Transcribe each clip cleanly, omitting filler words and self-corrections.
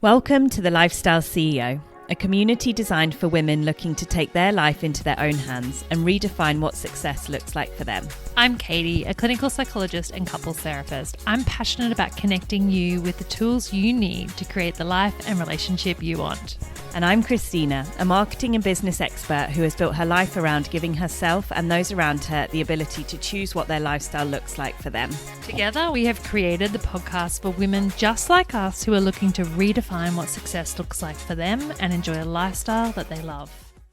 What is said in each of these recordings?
Welcome to The Lifestyle CEO, a community designed for women looking to take their life into their own hands and redefine what success looks like for them. I'm Katie, a clinical psychologist and couples therapist. I'm passionate about connecting you with the tools you need to create the life and relationship you want. And I'm Christina, a marketing and business expert who has built her life around giving herself and those around her the ability to choose what their lifestyle looks like for them. Together, we have created the podcast for women just like us who are looking to redefine what success looks like for them and enjoy a lifestyle that they love.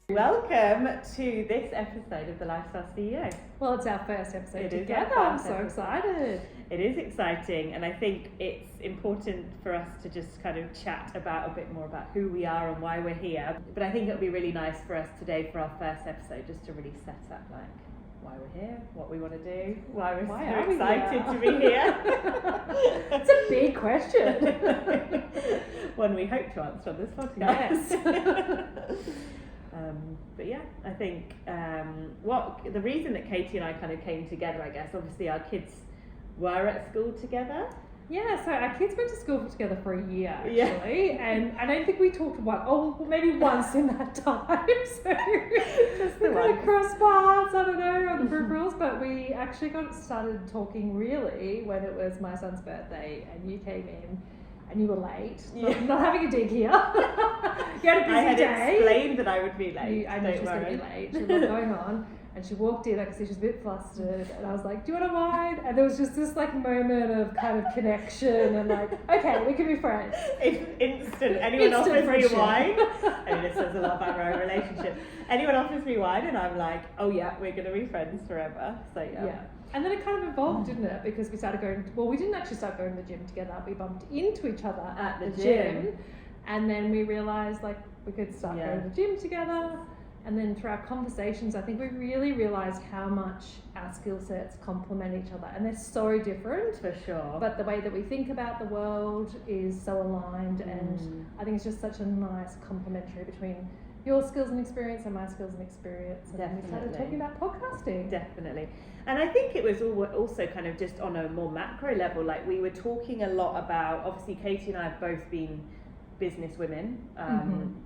Welcome to this episode of The Lifestyle CEO. Well, it's our first episode It is together. our I'm first so episode. excited. It is exciting, and I think it's important for us to just kind of chat about a bit more about who we are and why we're here. But I think it'll be really nice for us today for our first episode just to really set up like why we're here, what we want to do, why we're so excited to be here. It's a big question. One we hope to answer on this podcast. Yes. But yeah, I think the reason that Katie and I kind of came together, I guess, obviously our kids were at school together. Yeah, so our kids went to school together for a year, actually, Yeah. and I don't think we talked maybe once in that time, so Just we the kind of one. crossed paths, I don't know, on the peripherals, but we actually got started talking really when it was my son's birthday, and you came in, and you were late, Yeah. not having a dig here. You had a busy I had day. explained that I would be late. I knew she was going to be late. She had a lot going on, and she walked in. I could see she was a bit flustered, and I was like, "Do you want to wine?" And there was just this like moment of kind of connection, and like, okay, we can be friends. Instant. Anyone Instant offers me friendship. wine. I mean, this says a lot about our own relationship. Anyone offers me wine, and I'm like, "Oh yeah, we're going to be friends forever." So yeah. And then it kind of evolved, didn't it? Because we started going. Well, we didn't actually start going to the gym together. We bumped into each other at the gym, and then we realized like we could start going to the gym together. And then through our conversations, I think we really realised how much our skill sets complement each other. And they're so different. For sure. But the way that we think about the world is so aligned. And I think it's just such a nice complementary between your skills and experience and my skills and experience. And then we started talking about podcasting. Definitely. And I think it was also kind of just on a more macro level, like we were talking a lot about, obviously Katie and I have both been business women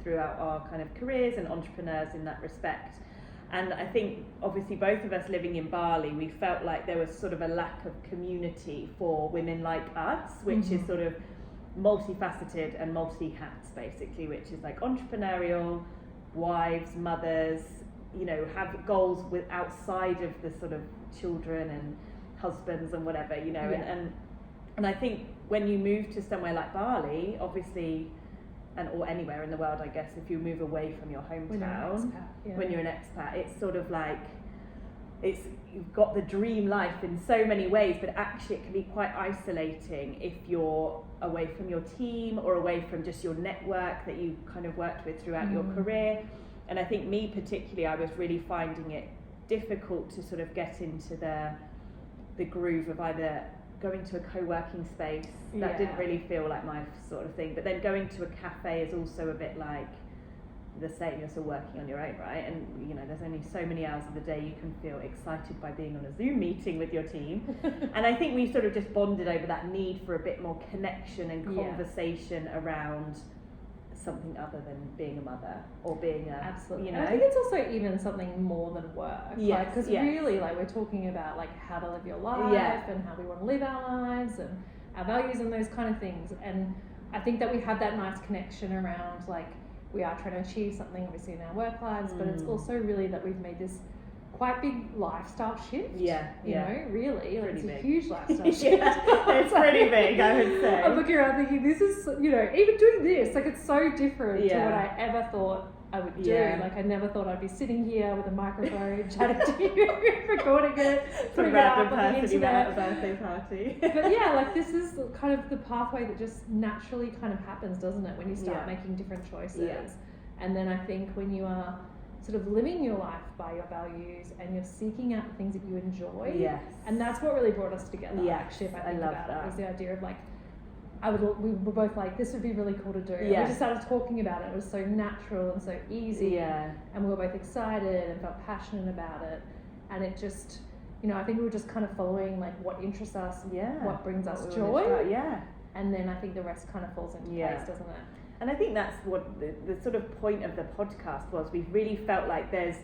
throughout our kind of careers and entrepreneurs in that respect. And I think obviously both of us living in Bali, we felt like there was sort of a lack of community for women like us, which is sort of multifaceted and multi-hats basically, which is like entrepreneurial, wives, mothers, you know, have goals with outside of the sort of children and husbands and whatever, you know, and I think when you move to somewhere like Bali, obviously, or anywhere in the world, I guess, if you move away from your hometown, when you're an expat, it's sort of like, you've got the dream life in so many ways, but actually it can be quite isolating if you're away from your team or away from just your network that you kind of worked with throughout your career. And I think me particularly, I was really finding it difficult to sort of get into the groove of either going to a co-working space that didn't really feel like my sort of thing, but then going to a cafe is also a bit like the same. You're still working on your own, right? And you know, there's only so many hours of the day you can feel excited by being on a Zoom meeting with your team. And I think we sort of just bonded over that need for a bit more connection and conversation around something other than being a mother or being a, absolutely. you know. And I think it's also even something more than work. Yes, Because really, like, we're talking about like how to live your life and how we want to live our lives and our values and those kind of things. And I think that we have that nice connection around like we are trying to achieve something obviously in our work lives, but it's also really that we've made this quite big lifestyle shift. You know, really, like, it's a huge lifestyle shift. It's pretty big, I would say. I'm looking around thinking, this is, you know, even doing this, like, it's so different to what I ever thought I would do. Like, I never thought I'd be sitting here with a microphone, chatting to you, recording it, putting it up on the internet. At a birthday party. But yeah, like, this is kind of the pathway that just naturally kind of happens, doesn't it, when you start making different choices. And then I think when you are sort of living your life by your values and you're seeking out the things that you enjoy. And that's what really brought us together, actually, if I think about it, was the idea of like, we were both like, this would be really cool to do. And we just started talking about it. It was so natural and so easy. And we were both excited and felt passionate about it. And it just, you know, I think we were just kind of following like what interests us, what brings us joy. and then I think the rest kind of falls into place, doesn't it? And I think that's what the sort of point of the podcast was. We've really felt like there's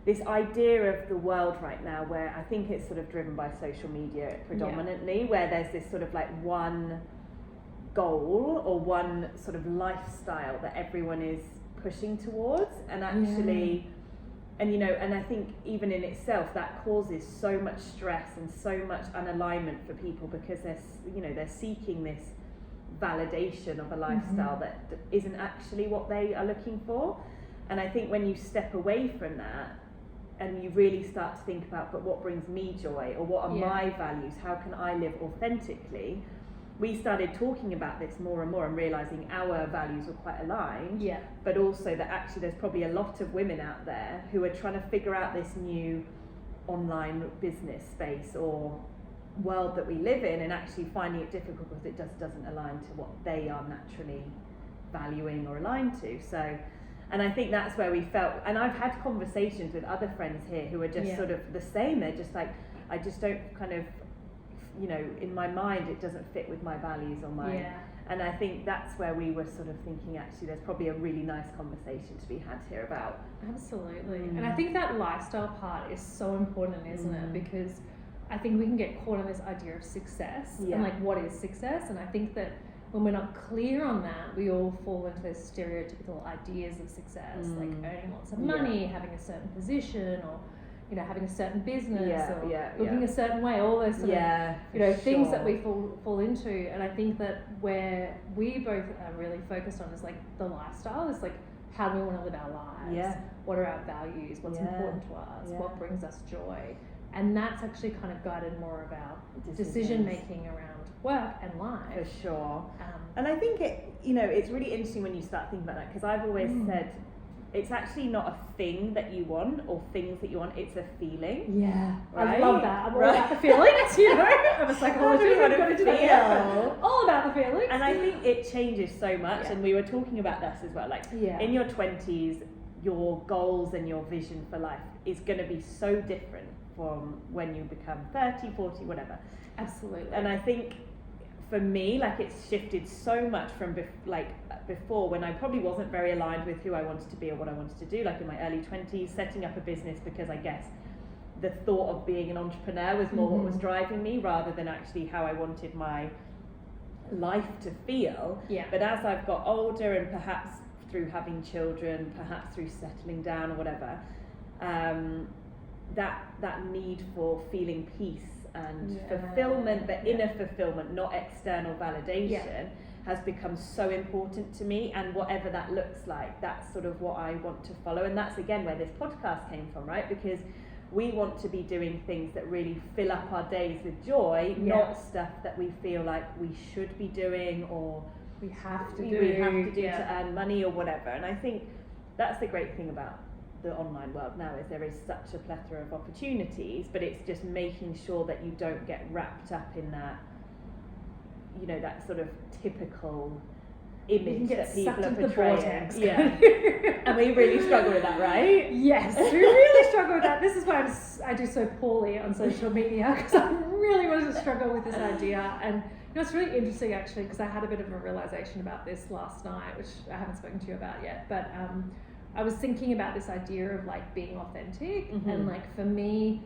this idea of the world right now where I think it's sort of driven by social media predominantly, where there's this sort of like one goal or one sort of lifestyle that everyone is pushing towards, and actually and you know, and I think even in itself that causes so much stress and so much unalignment for people, because they're seeking this validation of a lifestyle that isn't actually what they are looking for. And I think when you step away from that and you really start to think about, but what brings me joy, or what are my values, how can I live authentically, we started talking about this more and more and realizing our values were quite aligned, but also that actually there's probably a lot of women out there who are trying to figure out this new online business space or world that we live in, and actually finding it difficult because it just doesn't align to what they are naturally valuing or aligned to. So, and I think that's where we felt, and I've had conversations with other friends here who are just sort of the same. They're just like, I just don't kind of, in my mind it doesn't fit with my values or my and I think that's where we were sort of thinking, actually there's probably a really nice conversation to be had here about. Absolutely. And I think that lifestyle part is so important, isn't it? Because I think we can get caught in this idea of success and like, what is success? And I think that when we're not clear on that, we all fall into those stereotypical ideas of success, like earning lots of money, having a certain position, or having a certain business, or looking a certain way, all those sort of things that we fall into. And I think that where we both are really focused on is like the lifestyle, is like how we want to live our lives, what are our values, what's important to us, what brings us joy. And that's actually kind of guided more of our decision making around work and life. For sure. And I think it's really interesting when you start thinking about that, because I've always said it's actually not a thing that you want or things that you want, it's a feeling. Yeah, right? I love that. I'm all about the feelings, I'm a psychologist, I'm going to do that. All about the feelings. And I think it changes so much, and we were talking about this as well, like in your 20s, your goals and your vision for life is going to be so different from when you become 30, 40, whatever. Absolutely. And I think for me, like, it's shifted so much from before, when I probably wasn't very aligned with who I wanted to be or what I wanted to do, like in my early 20s, setting up a business because I guess the thought of being an entrepreneur was more what was driving me, rather than actually how I wanted my life to feel. But as I've got older, and perhaps through having children, perhaps through settling down or whatever, that need for feeling peace and fulfillment, but inner fulfillment, not external validation, has become so important to me. And whatever that looks like, that's sort of what I want to follow. And that's again where this podcast came from, right? Because we want to be doing things that really fill up our days with joy, not stuff that we feel like we should be doing or we have to do to earn money or whatever. And I think that's the great thing about the online world now, is there is such a plethora of opportunities, but it's just making sure that you don't get wrapped up in that, that sort of typical image that people are portraying. And we really struggle with that, right? Yes, we really struggle with that. This is why I do so poorly on social media, because I really wanted to struggle with this idea. And it's really interesting actually, because I had a bit of a realization about this last night, which I haven't spoken to you about yet, but I was thinking about this idea of like being authentic, and like for me,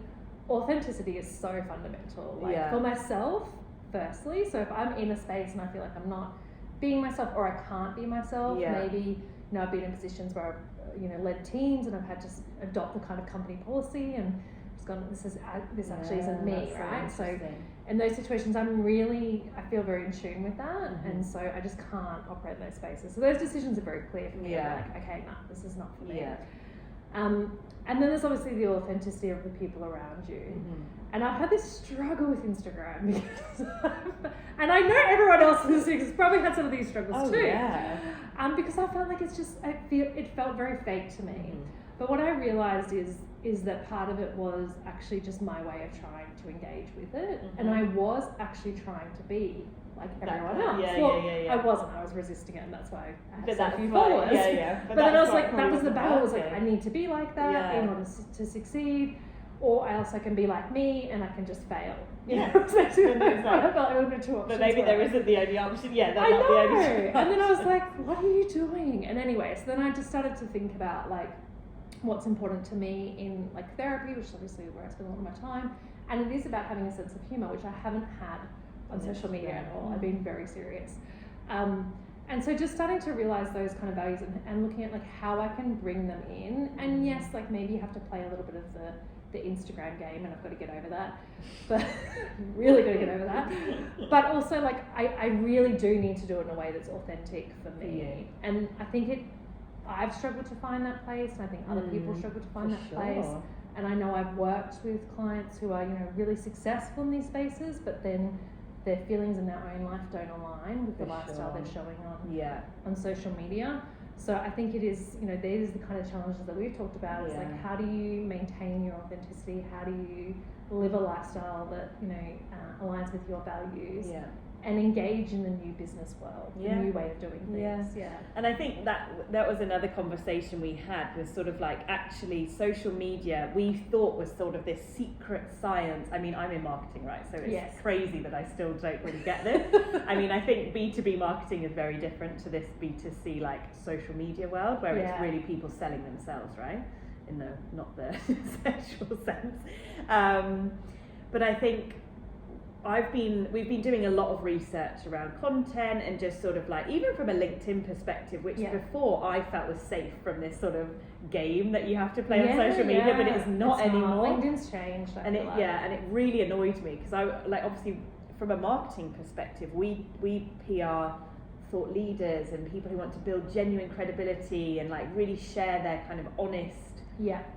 authenticity is so fundamental. Like for myself, firstly. So if I'm in a space and I feel like I'm not being myself, or I can't be myself, maybe I've been in positions where I've led teams and I've had to adopt the kind of company policy and just gone, this actually isn't me, right? So in those situations, I feel very in tune with that, and so I just can't operate in those spaces. So those decisions are very clear for me. I'm like, okay, no, this is not for me. And then there's obviously the authenticity of the people around you. And I've had this struggle with Instagram because and I know everyone else in this has probably had some of these struggles too. Because I felt like it felt very fake to me. But what I realized is that part of it was actually just my way of trying to engage with it, and I was actually trying to be like everyone else. I wasn't. I was resisting it, and that's why I had so few followers. But then I was like, that was the battle. I was like, I need to be like that in order to succeed. or else I can be like me and I can just fail. Yeah. So I felt like there were two options. But maybe there isn't the only option. Yeah, they're I not know. the only two And then I was like, what are you doing? And anyway, so then I just started to think about like what's important to me in like therapy, which is obviously where I spend a lot of my time. And it is about having a sense of humor, which I haven't had on social media at all. I've been very serious. And so just starting to realize those kind of values and looking at like how I can bring them in. And yes, like maybe you have to play a little bit of the Instagram game, and I've got to get over that. But really got to get over that. But also like I really do need to do it in a way that's authentic for me. And I think I've struggled to find that place, and I think other people struggle to find that place. And I know I've worked with clients who are, you know, really successful in these spaces, but then their feelings in their own life don't align with the lifestyle they're showing on social media. So I think it is, you know, these are the kind of challenges that we've talked about. It's like, how do you maintain your authenticity? How do you live a lifestyle that, you know, aligns with your values? And engage in the new business world, the new way of doing things. And I think that was another conversation we had, was sort of like, actually social media we thought was sort of this secret science. I mean, I'm in marketing, right? So it's crazy that I still don't really get this. I mean, I think B2B marketing is very different to this B2C like social media world, where it's really people selling themselves, right? In the not the sexual sense. But I think we've been doing a lot of research around content, and just sort of like, even from a LinkedIn perspective, which before I felt was safe from this sort of game that you have to play on social media, but it is not anymore. LinkedIn's changed. And it really annoyed me, because I like, obviously from a marketing perspective, we PR thought leaders and people who want to build genuine credibility and like really share their kind of honest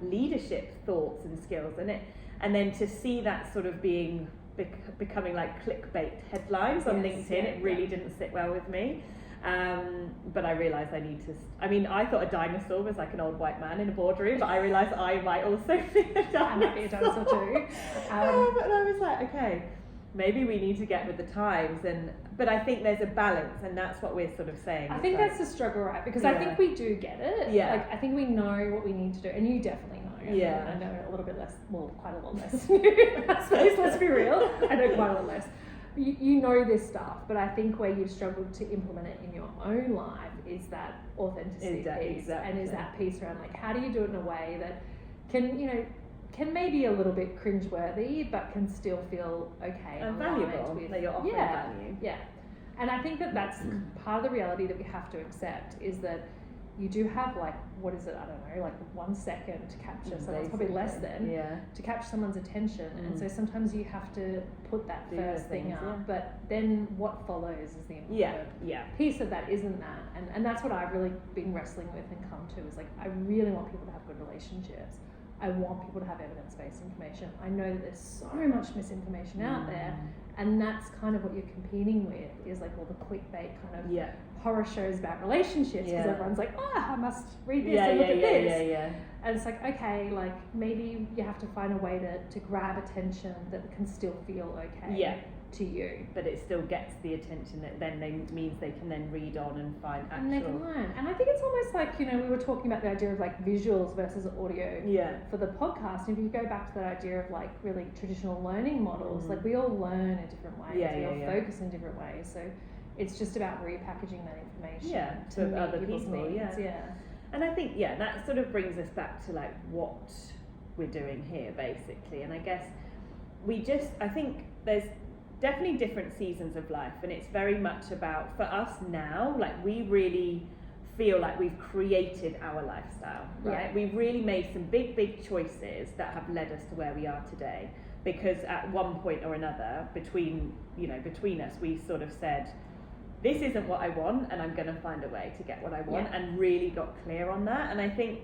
leadership thoughts and skills, and then to see that sort of becoming like clickbait headlines on LinkedIn, it really didn't sit well with me. But I realised I need to. I mean, I thought a dinosaur was like an old white man in a boardroom, but I realised I might also be a dinosaur. I might be a dinosaur too. But I was like, okay, maybe we need to get with the times, but I think there's a balance, and that's what we're sort of saying. I think that's the struggle, right? Because I think we do get it. Like, I think we know what we need to do, and you definitely know. I know a little bit less, well, quite a lot less. I suppose, let's be real. I know quite a lot less. You know this stuff, but I think where you've struggled to implement it in your own life is that authenticity piece, and is that piece around like, how do you do it in a way that can maybe a little bit cringeworthy, but can still feel okay and valuable. That you're offering value. Yeah, and I think that's part of the reality that we have to accept, is that you do have like, what is it? I don't know, like 1 second to capture someone's, probably less than, to capture someone's attention. And so sometimes you have to put that first thing up, but then what follows is the important piece of that, isn't that? And that's what I've really been wrestling with and come to, is like, I really want people to have good relationships. I want people to have evidence-based information. I know that there's so much misinformation out there, and that's kind of what you're competing with, is like all the clickbait kind of horror shows about relationships, because everyone's like, I must read this and look at this. And it's like, okay, like maybe you have to find a way to grab attention that can still feel okay to you, but it still gets the attention that then means they can then read on and find actual. And they can learn. And I think it's almost like, we were talking about the idea of like visuals versus audio for the podcast. And if you go back to that idea of like really traditional learning models, like we all learn in different ways, we all focus in different ways. So it's just about repackaging that information to meet other people's people. needs. And I think that sort of brings us back to like what we're doing here, basically. And I guess I think there's definitely different seasons of life, and it's very much about, for us now, like we really feel like we've created our lifestyle, right? We've really made some big choices that have led us to where we are today, because at one point or another between us, we sort of said, this isn't what I want, and I'm going to find a way to get what I want, and really got clear on that. And I think,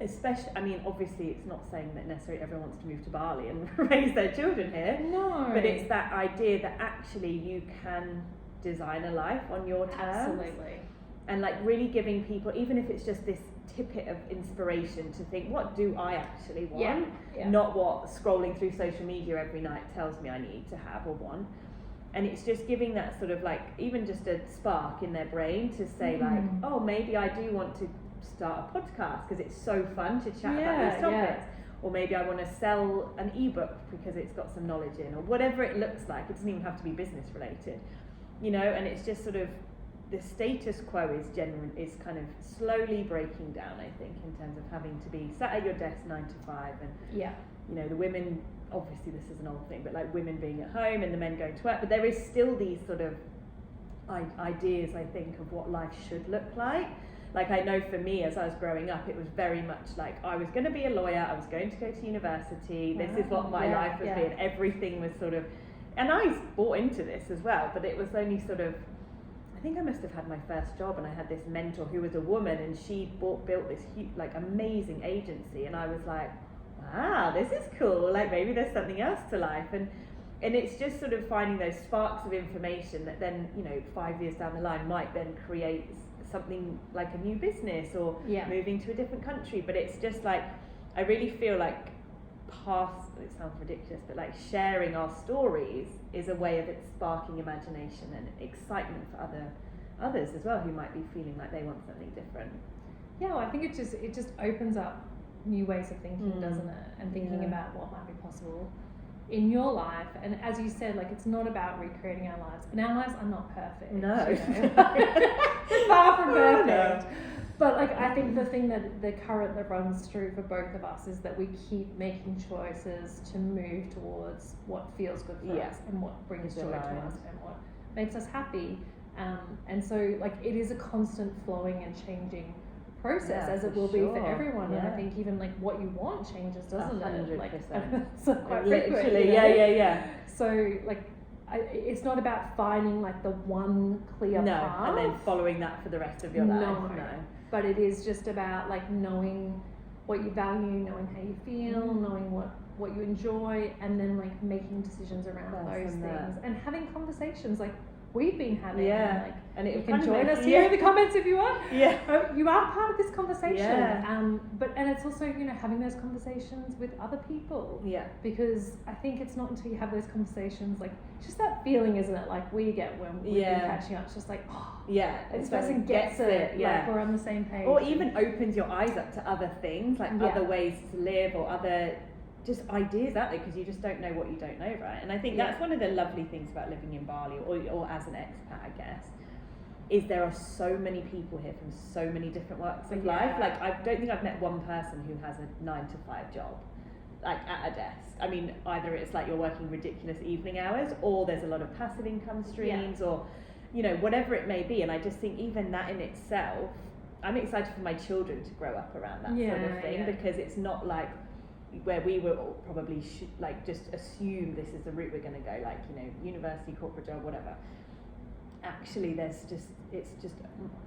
especially, I mean, obviously it's not saying that necessarily everyone wants to move to Bali and raise their children here. No. But it's that idea that actually you can design a life on your terms. Absolutely. And like really giving people, even if it's just this tippet of inspiration, to think, what do I actually want? Not what scrolling through social media every night tells me I need to have or want. And it's just giving that sort of like, even just a spark in their brain to say like, oh, maybe I do want to start a podcast because it's so fun to chat about these topics. or maybe I want to sell an ebook because it's got some knowledge in, or whatever it looks like. It doesn't even have to be business related, you know. And it's just sort of the status quo is kind of slowly breaking down, I think, in terms of having to be sat at your desk 9 to 5, and you know, the women, obviously this is an old thing, but like women being at home and the men going to work, but there is still these sort of ideas, I think, of what life should look like. Like, I know for me, as I was growing up, it was very much like I was going to be a lawyer, I was going to go to university, this is what my life was being, everything was sort of, and I bought into this as well, but it was only sort of, I think I must have had my first job and I had this mentor who was a woman, and she built this huge, like, amazing agency, and I was like, wow, this is cool, like maybe there's something else to life. And it's just sort of finding those sparks of information that then, you know, 5 years down the line might then create something like a new business, or moving to a different country. But it's just like, I really feel like it sounds ridiculous, but like sharing our stories is a way of it sparking imagination and excitement for others as well, who might be feeling like they want something different. Yeah, well, I think it just opens up new ways of thinking, doesn't it? And thinking about what might be possible in your life. And as you said, like, it's not about recreating our lives, and our lives are not perfect. No. You know? Far from perfect. No. But like, I think the thing that the current that runs through for both of us is that we keep making choices to move towards what feels good for us, and what brings joy to us, and what makes us happy. And so, like, it is a constant flowing and changing process, as it will be for everyone. And I think even like what you want changes, doesn't 100%. it? Like, so quite literally, frequent, you know? yeah. So like, it's not about finding like the one clear path, and then following that for the rest of your life. No. But it is just about like knowing what you value, knowing how you feel, knowing what you enjoy, and then like making decisions around those things, and having conversations like we've been having. And you can join us here in the comments if you want. You are part of this conversation. But it's also, you know, having those conversations with other people. Because I think it's not until you have those conversations, like, just that feeling, isn't it, like we get when we've been catching up, it's just like, this person gets it. Like, we're on the same page. Or even opens your eyes up to other things, like other ways to live, or other just ideas out there, because you just don't know what you don't know, right? And I think that's one of the lovely things about living in Bali, or as an expat, I guess, is there are so many people here from so many different walks of life. Like, I don't think I've met one person who has a 9 to 5 job, like at a desk. I mean, either it's like you're working ridiculous evening hours, or there's a lot of passive income streams, or, you know, whatever it may be. And I just think even that in itself, I'm excited for my children to grow up around that sort of thing, because it's not like where we were all probably like just assume this is the route we're going to go, like, you know, university, corporate job, whatever. Actually, it just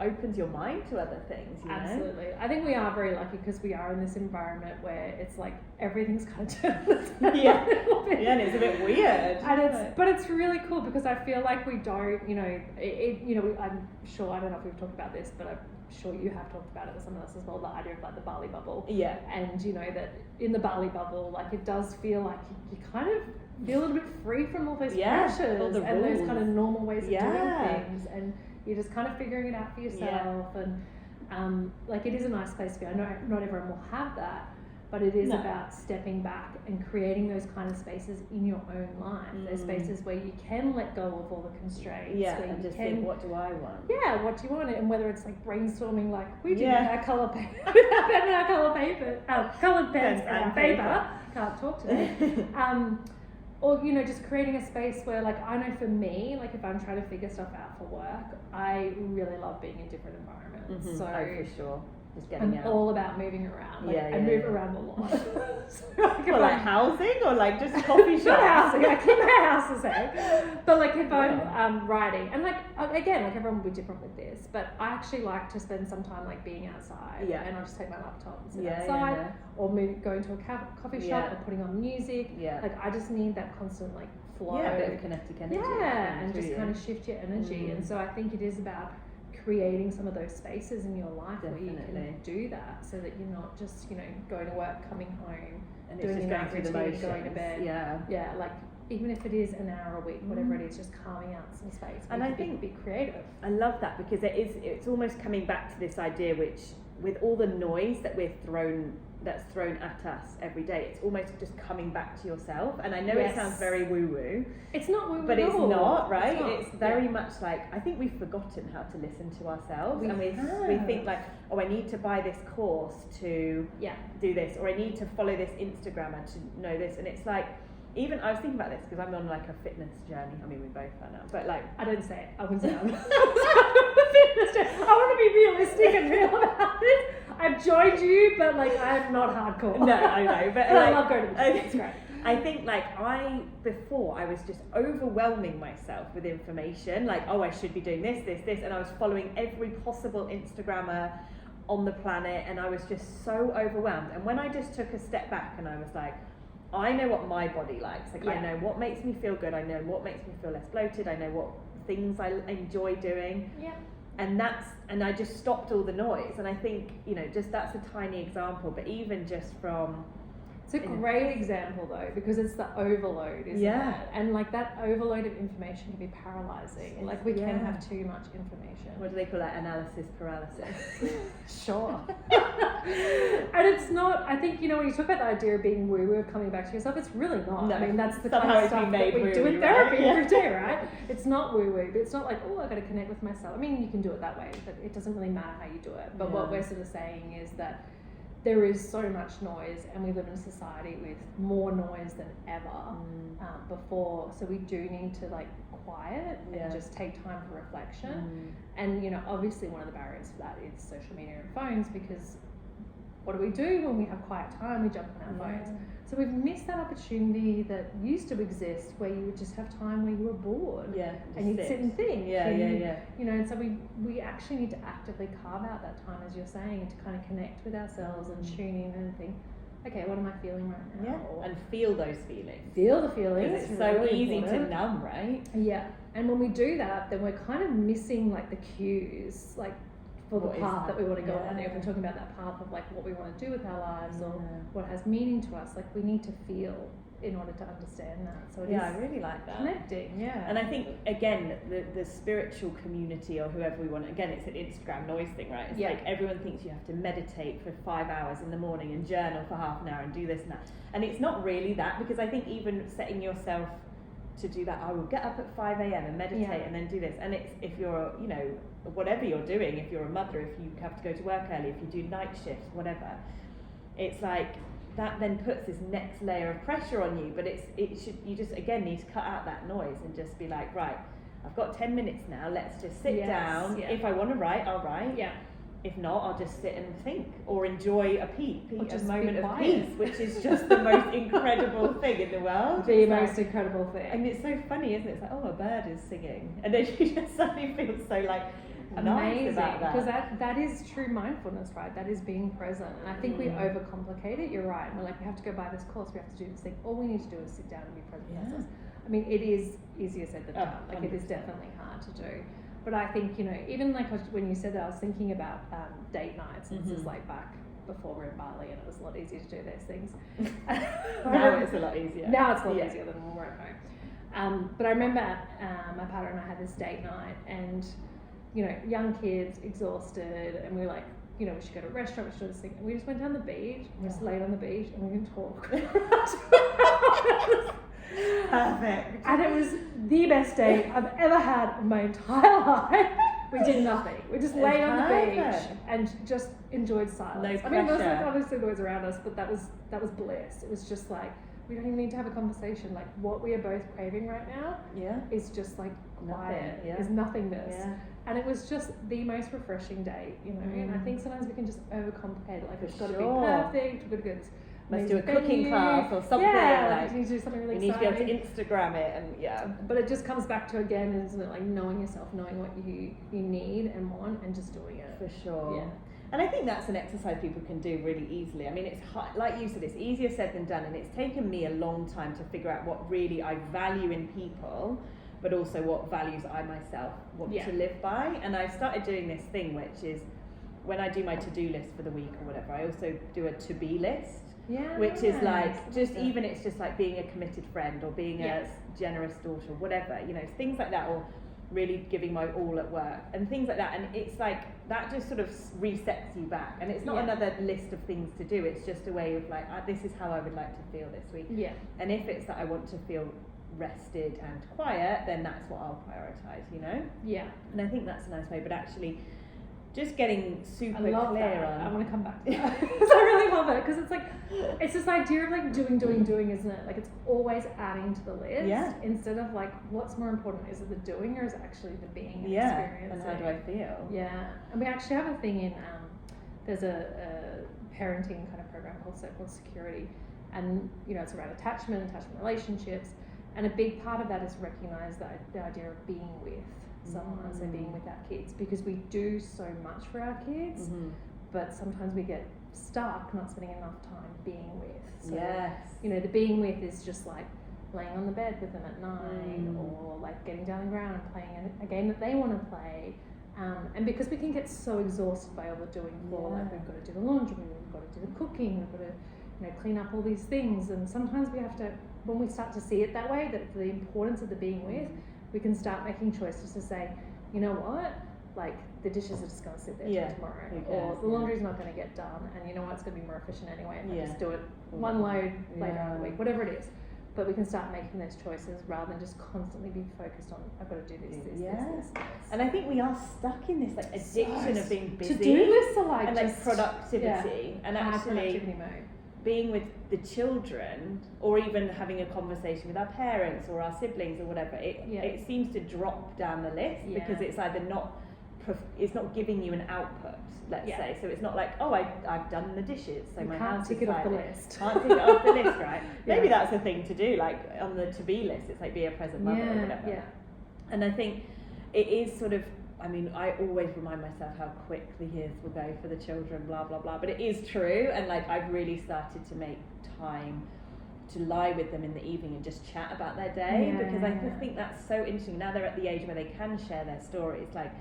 opens your mind to other things, you know? Absolutely. I think we are very lucky, because we are in this environment where it's like everything's kind of turned a little bit. And it's a bit weird. But it's really cool, because I feel like we don't, you know, I'm sure, I don't know if we've talked about this, but I'm sure you have talked about it with someone else as well, the idea of like the Bali bubble. And you know that in the Bali bubble, like, it does feel like you kind of feel a little bit free from all those pressures and those kind of normal ways of doing things, and you're just kind of figuring it out for yourself. And like, it is a nice place to be. I know not everyone will have that, but it is about stepping back and creating those kind of spaces in your own life. Those spaces where you can let go of all the constraints. And just think, what do I want? What do you want? And whether it's like brainstorming, like we do with our colour paper, with our pen and our coloured pens and our paper. Can't talk today. Or, you know, just creating a space where, like, I know for me, like, if I'm trying to figure stuff out for work, I really love being in different environments. So for sure. Just getting out. All about moving around. Like, I move around a lot. So, like housing, or like just coffee shops? Not housing. I keep my house the same. But like, if I'm writing, and like, again, like, everyone will be different with this, but I actually like to spend some time like being outside. And I'll just take my laptop and sit outside, or going to a coffee shop, or putting on music. Like, I just need that constant like flow. A bit of kinetic energy. And just kind of shift your energy. And so I think it is about creating some of those spaces in your life where you can do that, so that you're not just, you know, going to work, coming home, and doing your night routine, going to bed. Like, even if it is an hour a week, whatever it is, just carving out some space. And I think be creative. I love that, because it's almost coming back to this idea which with all the noise that's thrown at us every day, it's almost just coming back to yourself. And I know it sounds very woo-woo. It's not woo-woo, but it's not, right? It's very much like, I think we've forgotten how to listen to ourselves. We think like, oh, I need to buy this course to do this, or I need to follow this Instagrammer to know this. And it's like, even I was thinking about this because I'm on like a fitness journey. I mean, we both are now, but like, I don't say it. I wouldn't say it. I want to be realistic and real about it. I've joined you, but like I'm not hardcore. No, I know, but I love going to the gym. It's great. I think like before I was just overwhelming myself with information. Like, oh, I should be doing this, and I was following every possible Instagrammer on the planet, and I was just so overwhelmed. And when I just took a step back and I was like, I know what my body likes. Like, I know what makes me feel good. I know what makes me feel less bloated. I know what things I enjoy doing. Yeah. And I just stopped all the noise. And I think, just that's a tiny example, but even just from... It's a great example though, because it's the overload, isn't it? And like that overload of information can be paralyzing. Like we can have too much information. What do they call that? Analysis paralysis. Sure. And it's not, I think, when you talk about the idea of being woo-woo, of coming back to yourself, it's really not. No, I mean, that's the kind of stuff that we do in therapy every day, right? It's not woo-woo, but it's not like, oh, I've got to connect with myself. I mean, you can do it that way, but it doesn't really matter how you do it. But what we're sort of saying is that there is so much noise, and we live in a society with more noise than ever before. So we do need to like quiet and just take time for reflection. And obviously one of the barriers for that is social media and phones, because what do we do when we have quiet time? We jump on our phones. So we've missed that opportunity that used to exist, where you would just have time where you were bored, and you'd sit and think. And so we actually need to actively carve out that time, as you're saying, to kind of connect with ourselves and tune in and think, okay, what am I feeling right now? And feel those feelings. Feel the feelings. Because it's so really easy to numb, right? Yeah. And when we do that, then we're kind of missing like the cues, like for the path that we want to go on. If we're talking about that path of like what we want to do with our lives or what has meaning to us, like we need to feel in order to understand that. So it is I really like that. Connecting, And I think again the spiritual community, or whoever we want, again it's an Instagram noise thing, right? It's like everyone thinks you have to meditate for 5 hours in the morning and journal for half an hour and do this and that. And it's not really that, because I think even setting yourself to do that, I will get up at 5 a.m. and meditate and then do this. And it's, if you're, whatever you're doing, if you're a mother, if you have to go to work early, if you do night shifts, whatever, it's like that then puts this next layer of pressure on you. But you just again need to cut out that noise and just be like, right, I've got 10 minutes now, let's just sit down. If I want to write, I'll write. If not, I'll just sit and think, or enjoy a moment of peace, which is just the most incredible thing in the world. The most incredible thing. And it's so funny, isn't it? It's like, oh, a bird is singing. And then you just suddenly feel so like amazing about that. Because that is true mindfulness, right? That is being present. And I think we overcomplicate it. You're right. We're like, we have to go buy this course, we have to do this thing. All we need to do is sit down and be present with ourselves. I mean, it is easier said than done. Like 100%. It is definitely hard to do. But I think, even like when you said that, I was thinking about date nights. And this is like back before we were in Bali, and it was a lot easier to do those things. Now it's a lot easier. Now it's a lot easier than when we were at home. But I remember my partner and I had this date night, and, young kids, exhausted, and we were like, we should go to a restaurant, we should do this thing. And we just went down the beach, we just laid on the beach, and we didn't talk. Perfect. And it was the best date I've ever had in my entire life. We did nothing. We just laid on the beach and just enjoyed silence. No I mean, there was pressure. obviously noise around us, but that was bliss. It was just like, we don't even need to have a conversation. Like, what we are both craving right now is just like quiet. Is nothingness. And it was just the most refreshing day, And I think sometimes we can just overcomplicate it. Like, it's got to be perfect. We've got to go to this. Let's do a cooking class or something. Yeah, you need to do something really exciting. You need to be able to Instagram it, and But it just comes back to, again, isn't it, like knowing yourself, knowing what you need and want, and just doing it. For sure. Yeah. And I think that's an exercise people can do really easily. I mean, it's like you said, it's easier said than done, and it's taken me a long time to figure out what really I value in people, but also what values I myself want to live by. And I've started doing this thing, which is when I do my to-do list for the week or whatever, I also do a to-be list. Which is like it's just like being a committed friend, or being a generous daughter, whatever, things like that, or really giving my all at work and things like that. And it's like that just sort of resets you back, and it's not another list of things to do, it's just a way of like, this is how I would like to feel this week. And if it's that I want to feel rested and quiet, then that's what I'll prioritize, you know. And I think that's a nice way, but actually just getting super clear on. I want to come back to that because I really love it, because it's like, it's this idea of like doing, isn't it? Like it's always adding to the list instead of like, what's more important, is it the doing or is it actually the being and experiencing? And how do I feel? And we actually have a thing in there's a parenting kind of program called Circle of Security, and you know, it's around attachment relationships, and a big part of that is recognize the idea of being with someone, so being with our kids, because we do so much for our kids, but sometimes we get stuck not spending enough time being with. So, you know, the being with is just like laying on the bed with them at night, or like getting down on the ground and playing a game that they want to play. And because we can get so exhausted by all the doing for, like we've got to do the laundry, we've got to do the cooking, we've got to, you know, clean up all these things, and sometimes we have to, when we start to see it that way, that the importance of the being with, we can start making choices to say, you know what, like the dishes are just going to sit there till tomorrow, or the laundry's not going to get done, and you know what, it's going to be more efficient anyway if I just do it one load later in the week, whatever it is. But we can start making those choices rather than just constantly be focused on, I've got to do this. And I think we are stuck in this like addiction of being busy. To-do lists are like, and like productivity, and actually productivity mode. Being with the children, or even having a conversation with our parents or our siblings or whatever, it seems to drop down the list because it's either it's not giving you an output, let's say. So it's not like, oh, I've done the dishes, so my house is off the list. Can't tick it off the list, right? Maybe that's a thing to do, like on the to-be list, it's like be a present mother or whatever. And I think it is sort of, I mean, I always remind myself how quick the years will go for the children, blah, blah, blah. But it is true. And like, I've really started to make time to lie with them in the evening and just chat about their day, because I think that's so interesting. Now they're at the age where they can share their stories. Like,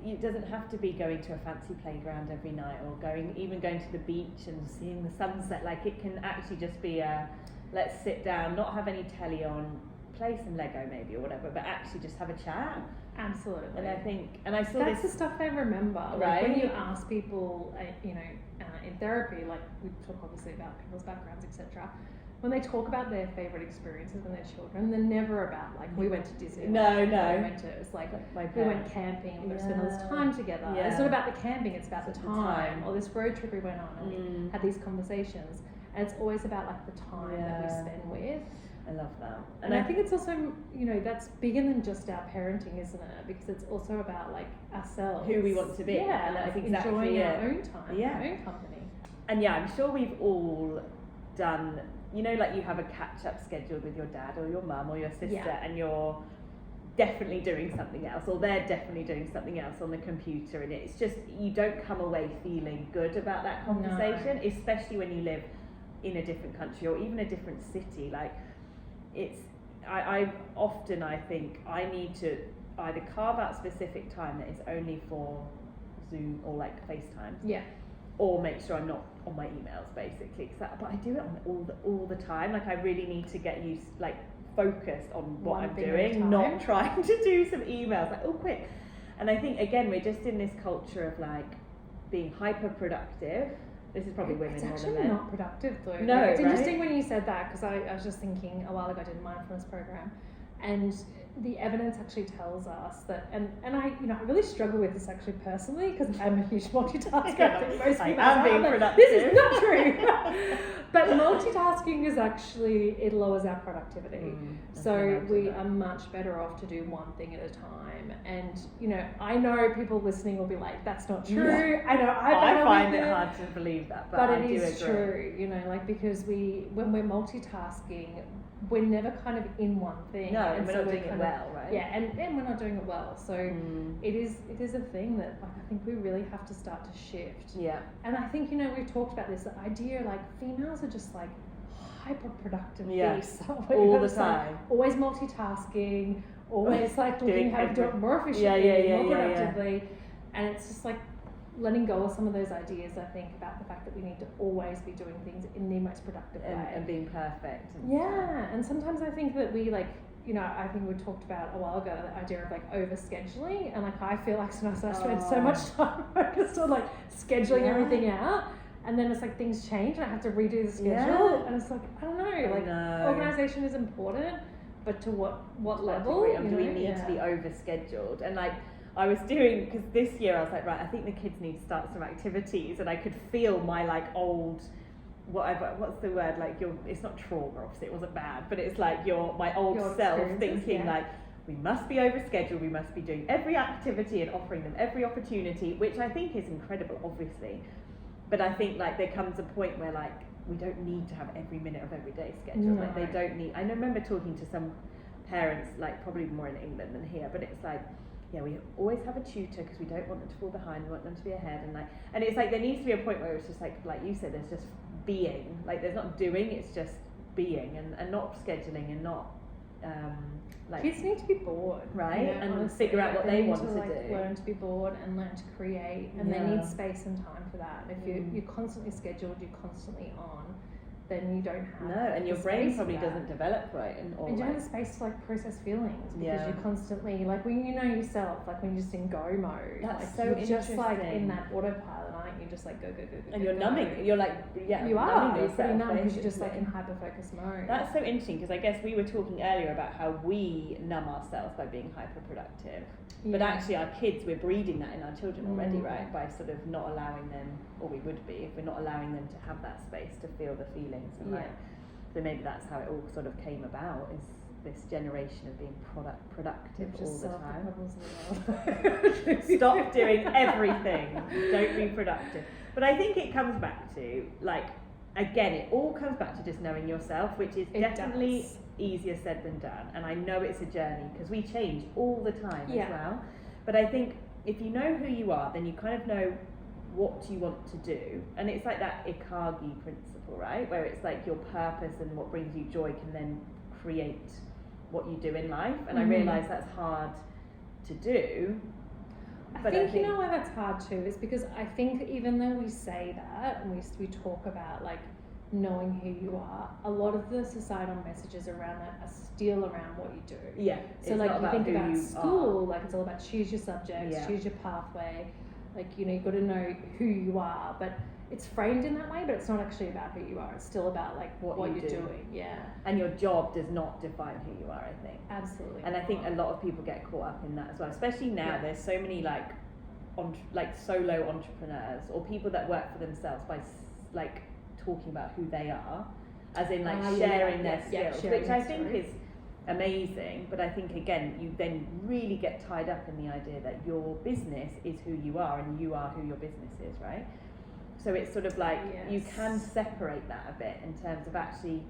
it doesn't have to be going to a fancy playground every night, or even going to the beach and seeing the sunset. Like, it can actually just be let's sit down, not have any telly on, play some Lego maybe or whatever, but actually just have a chat. Absolutely. And I think, and I saw that's the stuff they remember. Like right? When you ask people, you know, in therapy, like we talk obviously about people's backgrounds, etc. When they talk about their favourite experiences when they're children, they're never about like, we went to Disney. No. It's like we went camping, we spent all this time together. It's not about the camping, it's about the time. Or this road trip we went on and we had these conversations. And it's always about like the time that we spend with. I love that. And I think it's also, you know, that's bigger than just our parenting, isn't it? Because it's also about like ourselves. Who we want to be. Yeah, and that's like exactly enjoying our own time, our own company. And I'm sure we've all done, you know, like you have a catch-up scheduled with your dad or your mum or your sister, and you're definitely doing something else, or they're definitely doing something else on the computer, and it's just, you don't come away feeling good about that conversation, especially when you live in a different country or even a different city. Like, it's, I often think I need to either carve out specific time that is only for Zoom or like FaceTime, or make sure I'm not on my emails, basically. But I do it on all the time. Like, I really need to get used, like, focused on what I'm doing, not trying to do some emails like, oh, quick. And I think, again, we're just in this culture of like being hyper productive. This is probably women more than men. It's actually not productive though. No, it's interesting when you said that, because I was just thinking a while ago I did a mindfulness program, and the evidence actually tells us that, and I, you know, I really struggle with this actually personally, because I'm a huge multitasker. I think most people are being productive. This is not true. But multitasking is actually, it lowers our productivity. So we are much better off to do one thing at a time. And, you know, I know people listening will be like, that's not true. I know I find it hard to believe that, but it is true, you know, like, because when we're multitasking, we're never kind of in one thing. No, and we're not doing it well, right? Yeah, and we're not doing it well. So it is a thing that, like, I think we really have to start to shift. Yeah. And I think, you know, we've talked about this, the idea, like, females are just like hyper productive beasts. All the time. Always multitasking, always like looking how to do it more efficiently, more productively. And it's just like letting go of some of those ideas, I think, about the fact that we need to always be doing things in the most productive way. And being perfect. And sometimes I think that we, like, you know, I think we talked about a while ago the idea of like over scheduling, and like I feel like sometimes I spend so much time focused on like scheduling everything out, and then it's like things change and I have to redo the schedule, and it's like I don't know, organization is important, but to what level? Do we need to be over scheduled? And like I was doing, because this year I was like, right, I think the kids need to start some activities, and I could feel my like old, what's the word, like it's not trauma, obviously it wasn't bad, but it's like my old self thinking like, we must be over scheduled, we must be doing every activity and offering them every opportunity, which I think is incredible, obviously. But I think like there comes a point where like we don't need to have every minute of every day scheduled. Like they don't need. I remember talking to some parents, like probably more in England than here, but it's like, yeah, we always have a tutor because we don't want them to fall behind, we want them to be ahead, and it's like there needs to be a point where it's just like you said, there's just being, like there's not doing, it's just being, and not scheduling, and not like kids need to be bored, right? You know, and honestly, figure out what they want to like, do. Learn to be bored and learn to create, and they need space and time for that. If you're constantly scheduled, you're constantly on, then you don't have and your brain probably doesn't develop right, and you don't have the space to like process feelings, because you're constantly like, when you know yourself, like when you're just in go mode, that's like so you're interesting. Just like in that autopilot, aren't you? Just like go, and you're numbing. You're like you are. You're pretty numb because basically. you're just like in hyper focus mode. That's so interesting, because I guess we were talking earlier about how we numb ourselves by being hyper productive, but actually our kids, we're breeding that in our children already, right? By sort of not allowing them, or we would be if we're not allowing them to have that space to feel the feelings, and like, so maybe that's how it all sort of came about, is this generation of being productive all the time. Stop doing everything. Don't be productive. But I think it comes back to, like, again, it all comes back to just knowing yourself, which is definitely easier said than done. And I know it's a journey, because we change all the time as well. But I think if you know who you are, then you kind of know what you want to do. And it's like that Ikagi principle, right? Where it's like your purpose and what brings you joy can then create what you do in life. And I realise that's hard to do. I think you know why that's hard too, is because I think even though we say that and we talk about like knowing who you are, a lot of the societal messages around that are still around what you do. Yeah. So like you think about school, like it's all about choose your subjects, choose your pathway, like, you know, you've got to know who you are, but it's framed in that way, but it's not actually about who you are. It's still about like what you're doing. Yeah. And your job does not define who you are, I think. Absolutely. And I think a lot of people get caught up in that as well, especially now. There's so many like solo entrepreneurs, or people that work for themselves by like talking about who they are, as in like sharing their skills, which I think is amazing. But I think again, you then really get tied up in the idea that your business is who you are, and you are who your business is, right? So it's sort of like you can separate that a bit in terms of actually